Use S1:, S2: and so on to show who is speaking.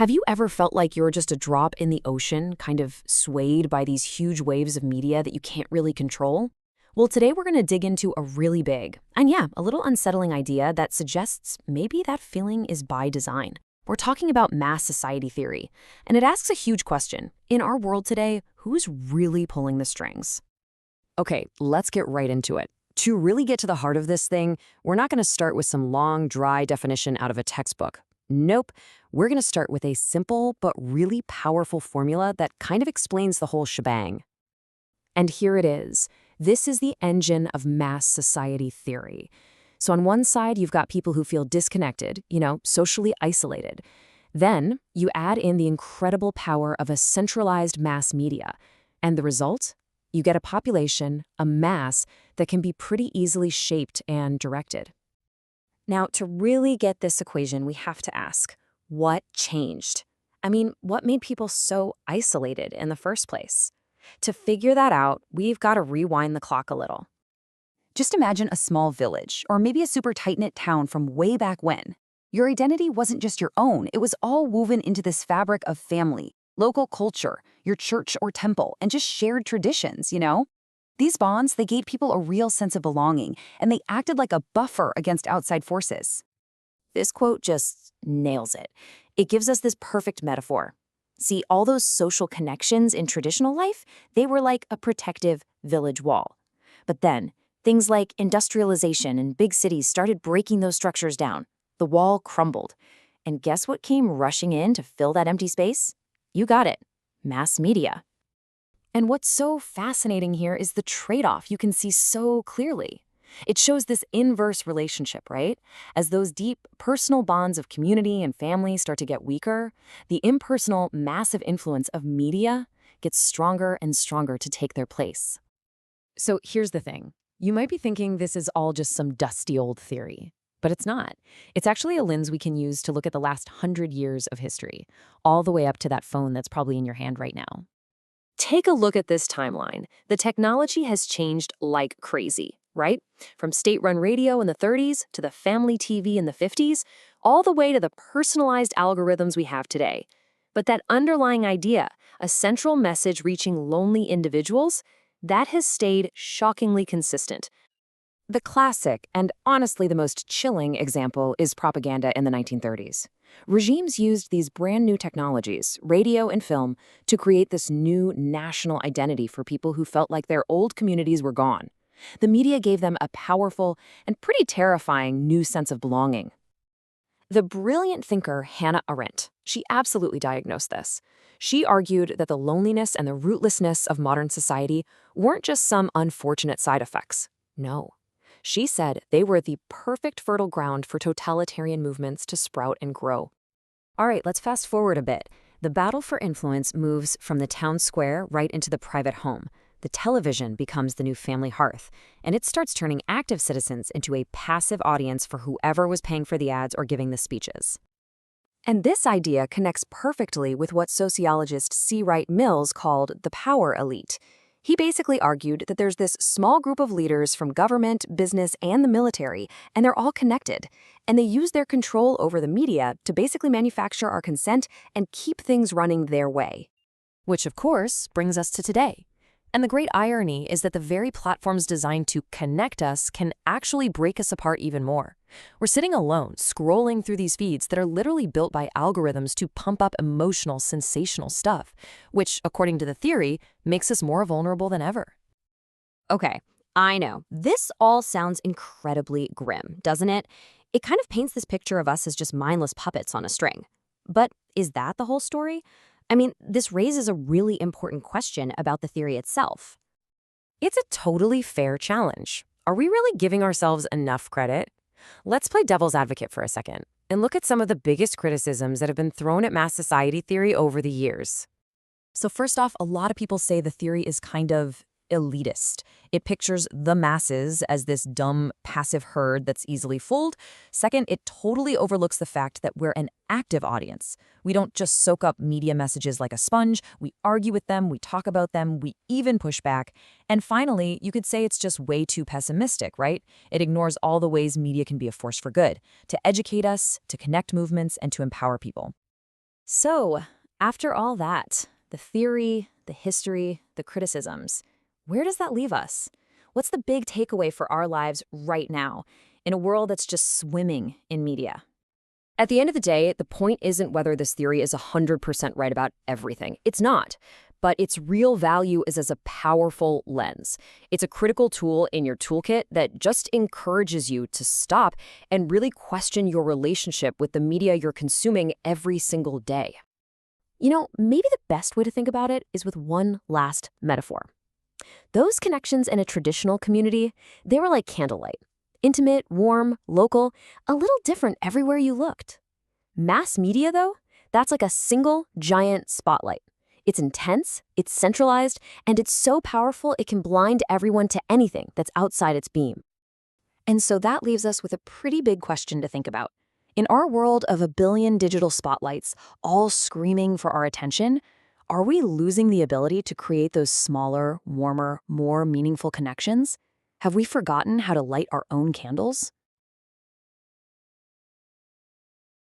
S1: Have you ever felt like you're just a drop in the ocean, kind of swayed by these huge waves of media that you can't really control? Well, today we're going to dig into a really big, and yeah, a little unsettling idea that suggests maybe that feeling is by design. We're talking about mass society theory, and it asks a huge question. In our world today, who's really pulling the strings?
S2: Okay, let's get right into it. To really get to the heart of this thing, we're not going to start with some long, dry definition out of a textbook. Nope, we're going to start with a simple but really powerful formula that kind of explains the whole shebang.
S1: And here it is. This is the engine of mass society theory. So on one side, you've got people who feel disconnected, socially isolated. Then you add in the incredible power of a centralized mass media. And the result? You get a population, a mass, that can be pretty easily shaped and directed. Now, to really get this equation, we have to ask, what changed? I mean, what made people so isolated in the first place? To figure that out, we've got to rewind the clock a little.
S3: Just imagine a small village, or maybe a super tight-knit town from way back when. Your identity wasn't just your own, it was all woven into this fabric of family, local culture, your church or temple, and just shared traditions, These bonds, they gave people a real sense of belonging, and they acted like a buffer against outside forces.
S1: This quote just nails it. It gives us this perfect metaphor. See, all those social connections in traditional life, they were like a protective village wall. But then, things like industrialization and big cities started breaking those structures down. The wall crumbled. And guess what came rushing in to fill that empty space? You got it. Mass media. And what's so fascinating here is the trade-off you can see so clearly. It shows this inverse relationship, right? As those deep personal bonds of community and family start to get weaker, the impersonal, massive influence of media gets stronger and stronger to take their place.
S2: So here's the thing. You might be thinking this is all just some dusty old theory, but it's not. It's actually a lens we can use to look at the last 100 years of history, all the way up to that phone that's probably in your hand right now.
S1: Take a look at this timeline. The technology has changed like crazy, right? From state-run radio in the 30s to the family TV in the 50s, all the way to the personalized algorithms we have today. But that underlying idea, a central message reaching lonely individuals, that has stayed shockingly consistent. The classic, and honestly the most chilling example, is propaganda in the 1930s. Regimes used these brand new technologies, radio and film, to create this new national identity for people who felt like their old communities were gone. The media gave them a powerful and pretty terrifying new sense of belonging. The brilliant thinker Hannah Arendt, she absolutely diagnosed this. She argued that the loneliness and the rootlessness of modern society weren't just some unfortunate side effects. No. She said they were the perfect fertile ground for totalitarian movements to sprout and grow. All right, let's fast forward a bit. The battle for influence moves from the town square right into the private home. The television becomes the new family hearth, and it starts turning active citizens into a passive audience for whoever was paying for the ads or giving the speeches. And this idea connects perfectly with what sociologist C. Wright Mills called the power elite. He basically argued that there's this small group of leaders from government, business, and the military, and they're all connected. And they use their control over the media to basically manufacture our consent and keep things running their way. Which, of course, brings us to today. And the great irony is that the very platforms designed to connect us can actually break us apart even more. We're sitting alone, scrolling through these feeds that are literally built by algorithms to pump up emotional, sensational stuff, which, according to the theory, makes us more vulnerable than ever.
S2: Okay, I know. This all sounds incredibly grim, doesn't it? It kind of paints this picture of us as just mindless puppets on a string. But is that the whole story? I mean, this raises a really important question about the theory itself.
S1: It's a totally fair challenge. Are we really giving ourselves enough credit? Let's play devil's advocate for a second and look at some of the biggest criticisms that have been thrown at mass society theory over the years. So first off, a lot of people say the theory is kind of elitist. It pictures the masses as this dumb, passive herd that's easily fooled. Second, it totally overlooks the fact that we're an active audience. We don't just soak up media messages like a sponge. We argue with them, we talk about them, we even push back. And finally, you could say it's just way too pessimistic, right? It ignores all the ways media can be a force for good, to educate us, to connect movements, and to empower people. So, after all that, the theory, the history, the criticisms, where does that leave us? What's the big takeaway for our lives right now in a world that's just swimming in media? At the end of the day, the point isn't whether this theory is 100% right about everything. It's not. But its real value is as a powerful lens. It's a critical tool in your toolkit that just encourages you to stop and really question your relationship with the media you're consuming every single day. Maybe the best way to think about it is with one last metaphor. Those connections in a traditional community, they were like candlelight. Intimate, warm, local, a little different everywhere you looked. Mass media, though, that's like a single, giant spotlight. It's intense, it's centralized, and it's so powerful it can blind everyone to anything that's outside its beam. And so that leaves us with a pretty big question to think about. In our world of a billion digital spotlights, all screaming for our attention, are we losing the ability to create those smaller, warmer, more meaningful connections? Have we forgotten how to light our own candles?